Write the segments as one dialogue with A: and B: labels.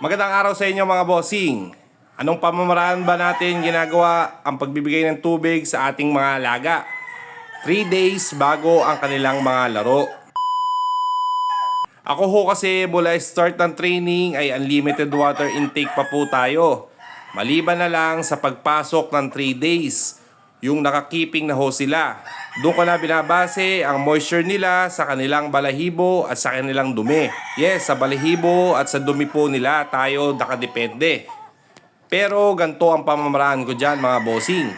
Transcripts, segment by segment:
A: Magandang araw sa inyo mga bossing. Anong pamamaraan ba natin ginagawa ang pagbibigay ng tubig sa ating mga alaga? 3 days bago ang kanilang mga laro. Ako ho kasi mula start ng training ay unlimited water intake pa po tayo. Maliban na lang sa pagpasok ng 3 days, yung nakakiping na ho sila. Doon ko na binabase ang moisture nila sa kanilang balahibo at sa kanilang dumi. Yes, sa balahibo at sa dumi po nila tayo nakadepende. Pero ganito ang pamamaraan ko dyan mga bossing.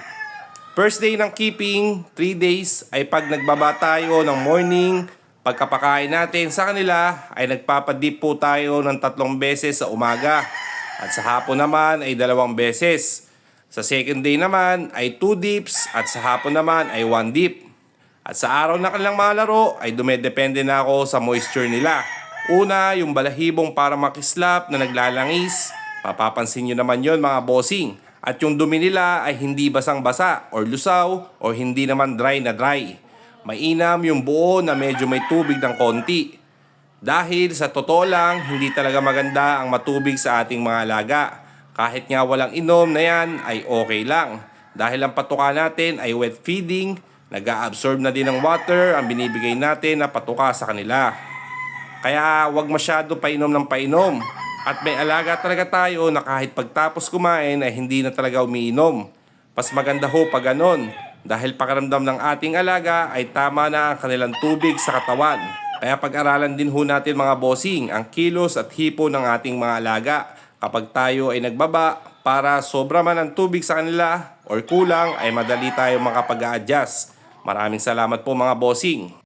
A: First day ng keeping, 3 days ay pag nagbaba tayo ng morning, pagkapakain natin sa kanila ay nagpapadip po tayo ng 3 beses sa umaga. At sa hapon naman ay 2 beses. Sa second day naman ay 2 dips at sa hapon naman ay 1 dip. At sa araw na kanilang mga laro ay dumedepende na ako sa moisture nila. Una, yung balahibong para makislap na naglalangis. Mapapansin nyo naman yon mga bossing. At yung dumi nila ay hindi basang-basa or lusaw o hindi naman dry na dry. Mainam yung buo na medyo may tubig ng konti. Dahil sa totoo lang, hindi talaga maganda ang matubig sa ating mga alaga. Kahit nga walang inom na yan ay okay lang. Dahil ang patuka natin ay wet feeding, nag-a-absorb na din ng water ang binibigay natin na patuka sa kanila. Kaya wag masyado painom ng painom. At may alaga talaga tayo na kahit pagtapos kumain ay hindi na talaga umiinom. Mas maganda ho pag ganon. Dahil pakiramdam ng ating alaga ay tama na ang kanilang tubig sa katawan. Kaya pag-aralan din ho natin mga bossing ang kilos at hipo ng ating mga alaga kapag tayo ay nagbaba para sobra man ang tubig sa kanila or kulang ay madali tayo makapag-a-adjust. Maraming salamat po mga bossing.